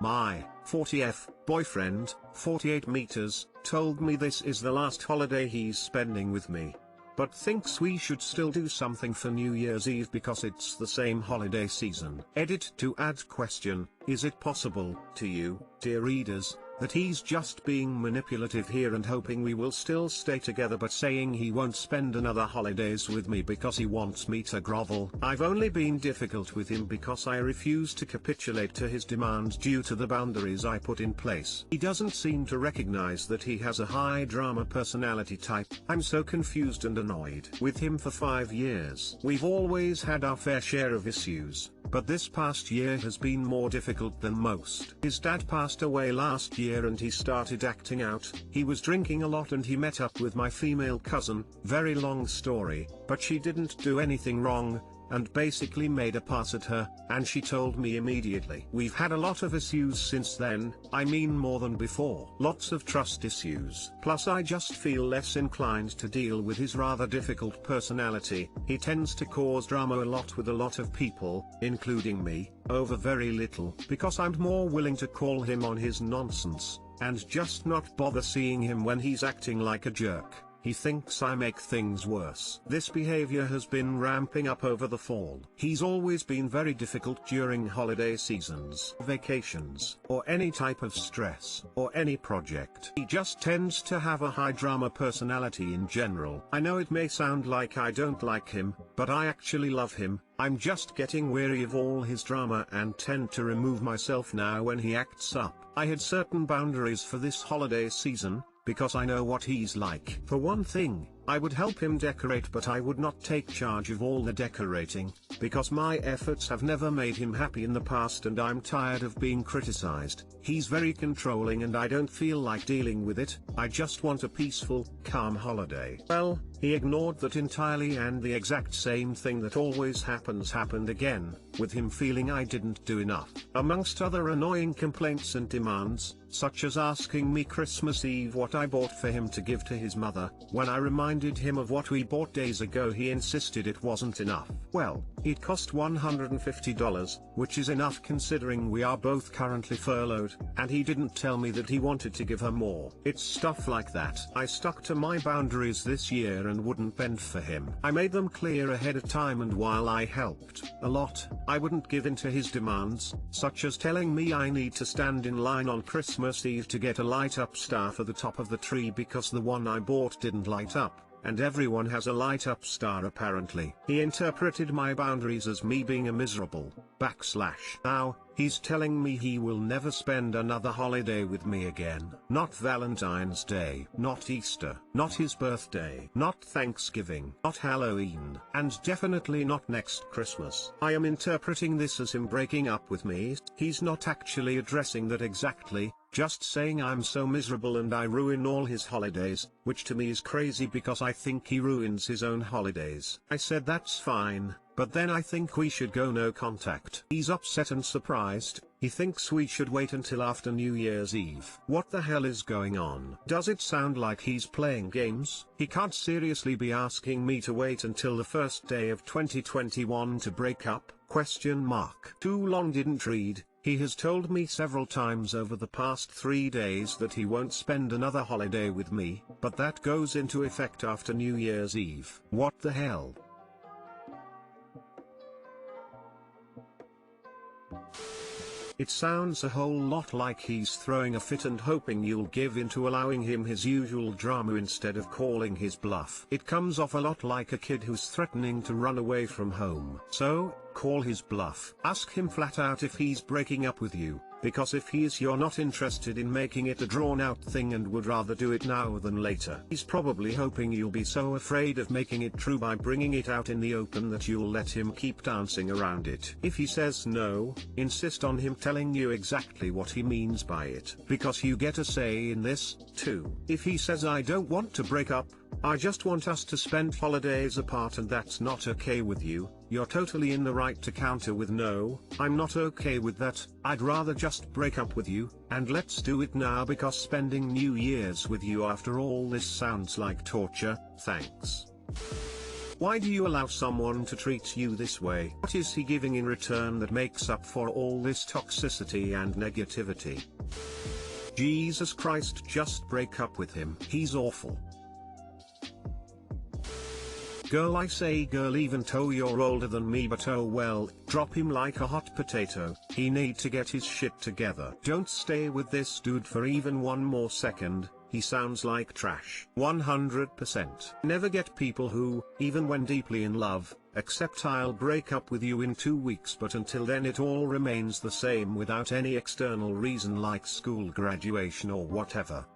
My 40th boyfriend, 48 meters, told me this is the last holiday he's spending with me, but thinks we should still do something for New Year's Eve because it's the same holiday season. Edit to add question: is it possible to you, dear readers, that he's just being manipulative here and hoping we will still stay together, but saying he won't spend another holidays with me because he wants me to grovel? I've only been difficult with him because I refuse to capitulate to his demands due to the boundaries I put in place. He doesn't seem to recognize that he has a high drama personality type. I'm so confused and annoyed. With him for 5 years, we've always had our fair share of issues, but this past year has been more difficult than most. His dad passed away last year and he started acting out. He was drinking a lot and he met up with my female cousin, very long story, but she didn't do anything wrong, and basically made a pass at her, and she told me immediately. We've had a lot of issues since then, I mean more than before. Lots of trust issues. Plus I just feel less inclined to deal with his rather difficult personality. He tends to cause drama a lot with a lot of people, including me, over very little, because I'm more willing to call him on his nonsense, and just not bother seeing him when he's acting like a jerk. He thinks I make things worse. This behavior has been ramping up over the fall. He's always been very difficult during holiday seasons, vacations, or any type of stress, or any project. He just tends to have a high drama personality in general. I know it may sound like I don't like him, but I actually love him. I'm just getting weary of all his drama and tend to remove myself now when he acts up. I had certain boundaries for this holiday season, because I know what he's like. For one thing, I would help him decorate, but I would not take charge of all the decorating, because my efforts have never made him happy in the past and I'm tired of being criticized. He's very controlling and I don't feel like dealing with it. I just want a peaceful, calm holiday. Well, he ignored that entirely, and the exact same thing that always happens happened again, with him feeling I didn't do enough. Amongst other annoying complaints and demands, such as asking me Christmas Eve what I bought for him to give to his mother. When I reminded him of what we bought days ago, he insisted it wasn't enough. Well, it cost $150, which is enough considering we are both currently furloughed, and he didn't tell me that he wanted to give her more. It's stuff like that. I stuck to my boundaries this year and wouldn't bend for him. I made them clear ahead of time, and while I helped a lot, I wouldn't give in to his demands, such as telling me I need to stand in line on Christmas Eve to get a light-up star for the top of the tree because the one I bought didn't light up, and everyone has a light-up star apparently. He interpreted my boundaries as me being a miserable / Now, he's telling me he will never spend another holiday with me again. Not Valentine's Day, not Easter, not his birthday, not Thanksgiving, not Halloween, and definitely not next Christmas. I am interpreting this as him breaking up with me. He's not actually addressing that exactly, just saying I'm so miserable and I ruin all his holidays, which to me is crazy because I think he ruins his own holidays. I said that's fine, but then I think we should go no contact. He's upset and surprised. He thinks we should wait until after New Year's Eve. What the hell is going on? Does it sound like he's playing games? He can't seriously be asking me to wait until the first day of 2021 to break up? ? Too long didn't read. He has told me several times over the past 3 days that he won't spend another holiday with me, but that goes into effect after New Year's Eve. What the hell? It sounds a whole lot like he's throwing a fit and hoping you'll give in to allowing him his usual drama instead of calling his bluff. It comes off a lot like a kid who's threatening to run away from home. So, call his bluff. Ask him flat out if he's breaking up with you, because if he is, you're not interested in making it a drawn out thing and would rather do it now than later. He's probably hoping you'll be so afraid of making it true by bringing it out in the open that you'll let him keep dancing around it. If he says no, insist on him telling you exactly what he means by it, because you get a say in this, too. If he says I don't want to break up, I just want us to spend holidays apart and that's not okay with you, you're totally in the right to counter with no, I'm not okay with that, I'd rather just break up with you, and let's do it now because spending New Year's with you after all this sounds like torture, thanks. Why do you allow someone to treat you this way? What is he giving in return that makes up for all this toxicity and negativity? Jesus Christ, just break up with him. He's awful. Girl, I say girl, even though you're older than me, but oh well, drop him like a hot potato. He need to get his shit together. Don't stay with this dude for even one more second. He sounds like trash. 100%. Never get people who, even when deeply in love, accept I'll break up with you in 2 weeks, but until then it all remains the same without any external reason like school graduation or whatever.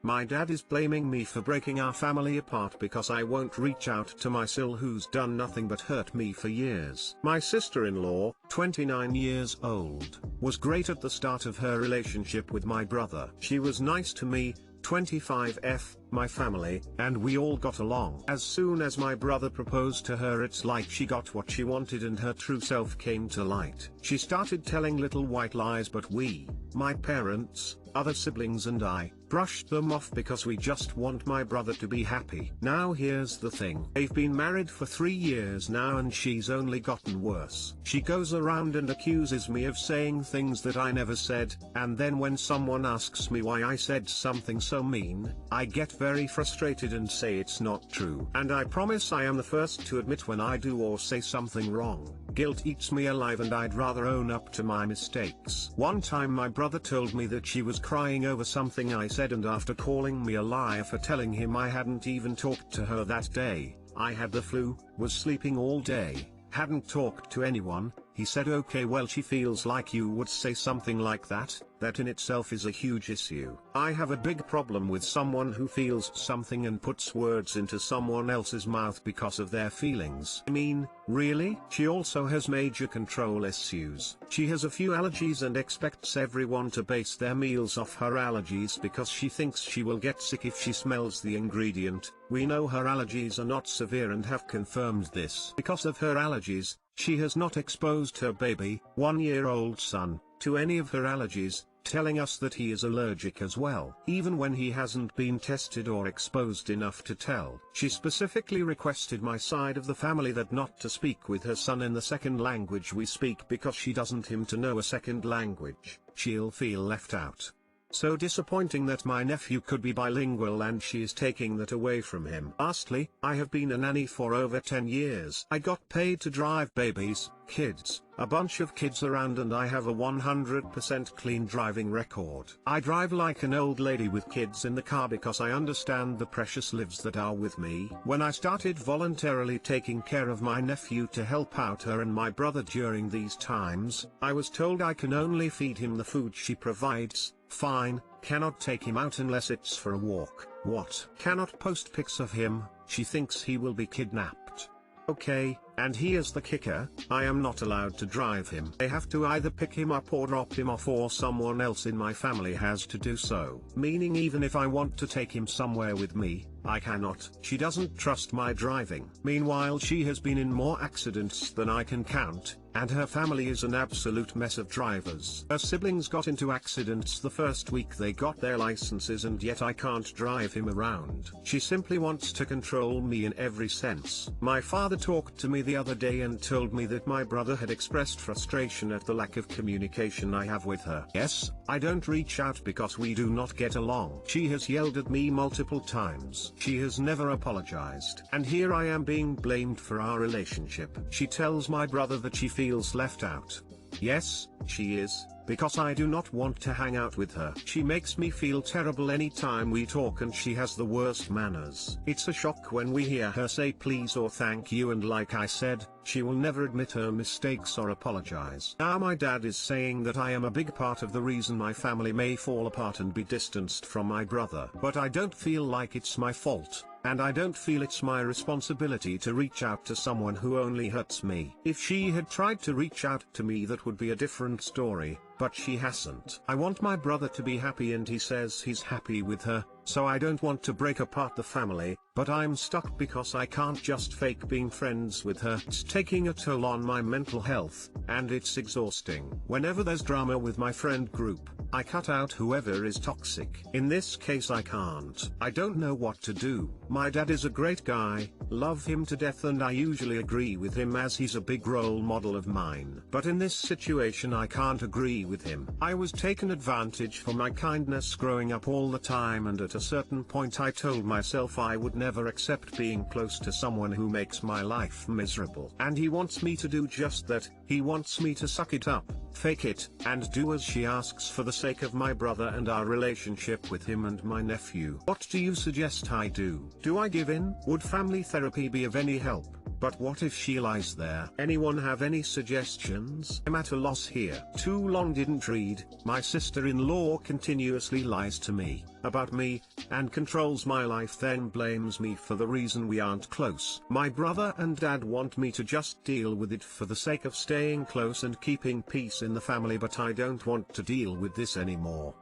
My dad is blaming me for breaking our family apart because I won't reach out to my sil who's done nothing but hurt me for years. My sister-in-law, 29 years old, was great at the start of her relationship with my brother. She was nice to me, 25F, my family, and we all got along. As soon as my brother proposed to her, it's like she got what she wanted and her true self came to light. She started telling little white lies, but we, my parents, other siblings and I, brushed them off because we just want my brother to be happy. Now here's the thing. They've been married for 3 years now and she's only gotten worse. She goes around and accuses me of saying things that I never said, and then when someone asks me why I said something so mean, I get very frustrated and say it's not true. And I promise I am the first to admit when I do or say something wrong. Guilt eats me alive and I'd rather own up to my mistakes. One time my brother told me that she was crying over something I said, and after calling me a liar for telling him I hadn't even talked to her that day, I had the flu, was sleeping all day, hadn't talked to anyone, he said, okay, well, she feels like you would say something like that. That in itself is a huge issue. I have a big problem with someone who feels something and puts words into someone else's mouth because of their feelings. I mean, really? She also has major control issues. She has a few allergies and expects everyone to base their meals off her allergies because she thinks she will get sick if she smells the ingredient. We know her allergies are not severe and have confirmed this. Because of her allergies, she has not exposed her baby, 1-year-old son, to any of her allergies, telling us that he is allergic as well, even when he hasn't been tested or exposed enough to tell. She specifically requested my side of the family that not to speak with her son in the second language we speak because she doesn't him to know a second language. She'll feel left out. So disappointing that my nephew could be bilingual and she is taking that away from him. Lastly, I have been a nanny for over 10 years. I got paid to drive babies, kids, a bunch of kids around, and I have a 100% clean driving record. I drive like an old lady with kids in the car because I understand the precious lives that are with me. When I started voluntarily taking care of my nephew to help out her and my brother during these times, I was told I can only feed him the food she provides. Fine, cannot take him out unless it's for a walk. What? Cannot post pics of him, she thinks he will be kidnapped. Okay, and here's the kicker, I am not allowed to drive him. I have to either pick him up or drop him off, or someone else in my family has to do so. Meaning even if I want to take him somewhere with me, I cannot. She doesn't trust my driving. Meanwhile, she has been in more accidents than I can count, and her family is an absolute mess of drivers. Her siblings got into accidents the first week they got their licenses, and yet I can't drive him around. She simply wants to control me in every sense. My father talked to me the other day and told me that my brother had expressed frustration at the lack of communication I have with her. Yes, I don't reach out because we do not get along. She has yelled at me multiple times. She has never apologized. And here I am being blamed for our relationship. She tells my brother that she feels left out. Yes, she is, because I do not want to hang out with her. She makes me feel terrible anytime we talk, and she has the worst manners. It's a shock when we hear her say please or thank you, and like I said, she will never admit her mistakes or apologize. Now my dad is saying that I am a big part of the reason my family may fall apart and be distanced from my brother. But I don't feel like it's my fault. And I don't feel it's my responsibility to reach out to someone who only hurts me. If she had tried to reach out to me, that would be a different story, but she hasn't. I want my brother to be happy, and he says he's happy with her, so I don't want to break apart the family, but I'm stuck because I can't just fake being friends with her. It's taking a toll on my mental health, and it's exhausting. Whenever there's drama with my friend group, I cut out whoever is toxic. In this case I can't. I don't know what to do. My dad is a great guy, love him to death and I usually agree with him as he's a big role model of mine. But in this situation I can't agree with him. I was taken advantage for my kindness growing up all the time, and at a certain point I told myself I would never accept being close to someone who makes my life miserable. And he wants me to do just that. He wants me to suck it up, fake it, and do as she asks for the sake of my brother and our relationship with him and my nephew. What do you suggest I do? Do I give in? Would family therapy be of any help? But what if she lies there? Anyone have any suggestions? I'm at a loss here. Too long didn't read. My sister-in-law continuously lies to me about me, and controls my life, then blames me for the reason we aren't close. My brother and dad want me to just deal with it for the sake of staying close and keeping peace in the family, but I don't want to deal with this anymore.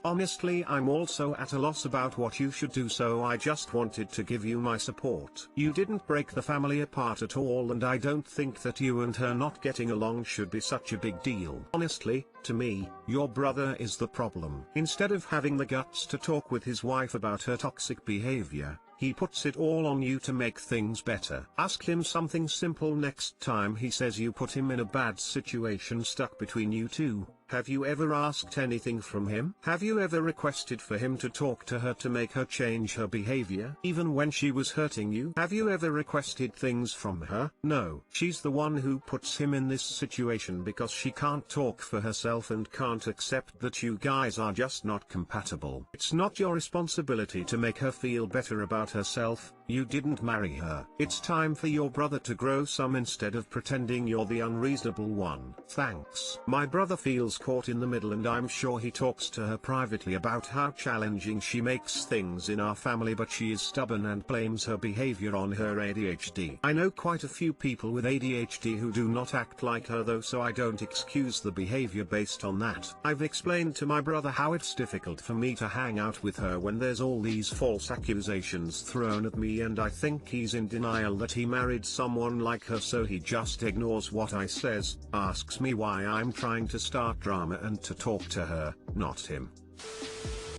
Honestly, I'm also at a loss about what you should do, so I just wanted to give you my support. You didn't break the family apart at all, and I don't think that you and her not getting along should be such a big deal. Honestly, to me, your brother is the problem. Instead of having the guts to talk with his wife about her toxic behavior, he puts it all on you to make things better. Ask him something simple next time he says you put him in a bad situation stuck between you two. Have you ever asked anything from him? Have you ever requested for him to talk to her to make her change her behavior, even when she was hurting you? Have you ever requested things from her? No. She's the one who puts him in this situation because she can't talk for herself and can't accept that you guys are just not compatible. It's not your responsibility to make her feel better about herself. You didn't marry her. It's time for your brother to grow some instead of pretending you're the unreasonable one. Thanks. My brother feels caught in the middle, and I'm sure he talks to her privately about how challenging she makes things in our family, but she is stubborn and blames her behavior on her ADHD. I know quite a few people with ADHD who do not act like her though, so I don't excuse the behavior based on that. I've explained to my brother how it's difficult for me to hang out with her when there's all these false accusations thrown at me, and I think he's in denial that he married someone like her, so he just ignores what I says, asks me why I'm trying to start drama and to talk to her, not him.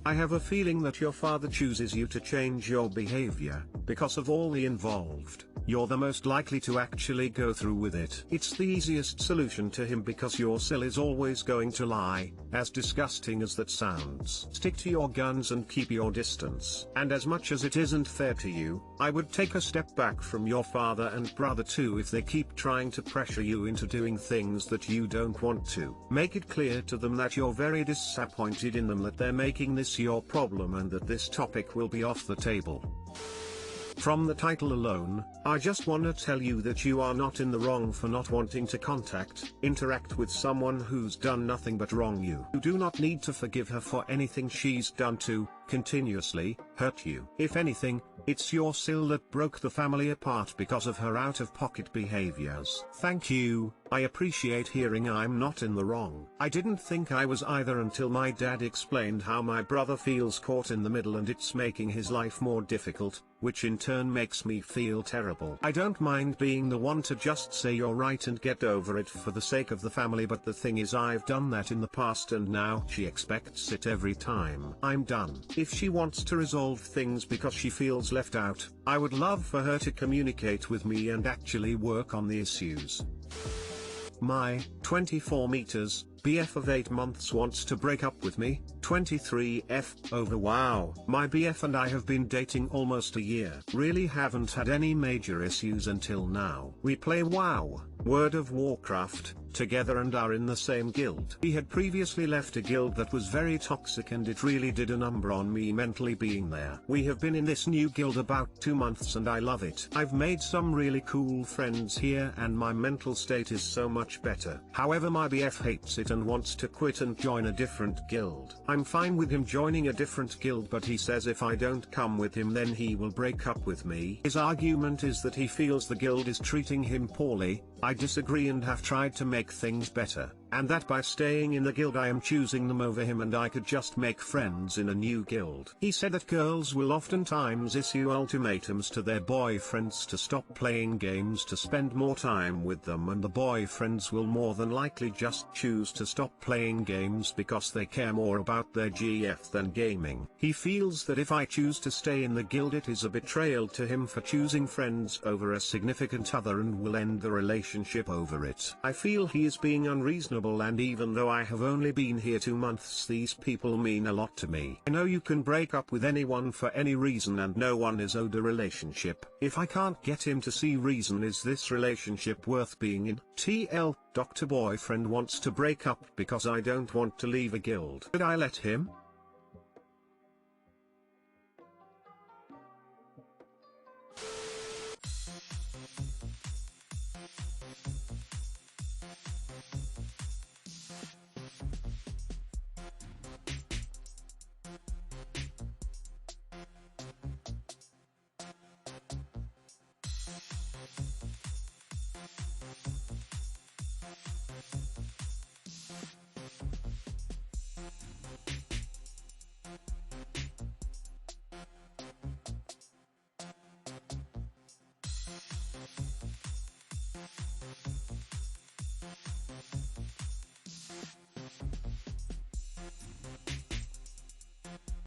I have a feeling that your father chooses you to change your behavior, because of all the involved. You're the most likely to actually go through with it. It's the easiest solution to him because your sil is always going to lie, as disgusting as that sounds. Stick to your guns and keep your distance. And as much as it isn't fair to you, I would take a step back from your father and brother too if they keep trying to pressure you into doing things that you don't want to. Make it clear to them that you're very disappointed in them, that they're making this your problem, and that this topic will be off the table. From the title alone, I just wanna tell you that you are not in the wrong for not wanting to interact with someone who's done nothing but wrong you. You do not need to forgive her for anything she's done to continuously hurt you. If anything, it's your sil that broke the family apart because of her out-of-pocket behaviors. Thank you. I appreciate hearing I'm not in the wrong. I didn't think I was either until my dad explained how my brother feels caught in the middle and it's making his life more difficult, which in turn makes me feel terrible. I don't mind being the one to just say you're right and get over it for the sake of the family, but the thing is I've done that in the past and now she expects it every time. I'm done. If she wants to resolve things because she feels left out, I would love for her to communicate with me and actually work on the issues. My 24 meters BF of 8 months wants to break up with me. 23F over. Wow. My BF and I have been dating almost a year. Really haven't had any major issues until now. We play WoW, World of Warcraft, together and are in the same guild. We had previously left a guild that was very toxic and it really did a number on me mentally being there. We have been in this new guild about 2 months and I love it. I've made some really cool friends here and my mental state is so much better. However, my BF hates it and wants to quit and join a different guild. I'm fine with him joining a different guild, but he says if I don't come with him then he will break up with me. His argument is that he feels the guild is treating him poorly. I disagree and have tried to make things better. and that by staying in the guild I am choosing them over him and I could just make friends in a new guild. He said that girls will oftentimes issue ultimatums to their boyfriends to stop playing games to spend more time with them, and the boyfriends will more than likely just choose to stop playing games because they care more about their GF than gaming. He feels that if I choose to stay in the guild it is a betrayal to him for choosing friends over a significant other and will end the relationship over it. I feel he is being unreasonable, and even though I have only been here 2 months, these people mean a lot to me. I know you can break up with anyone for any reason and no one is owed a relationship. If I can't get him to see reason, is this relationship worth being in? TL, Dr. Boyfriend wants to break up because I don't want to leave a guild. Should I let him?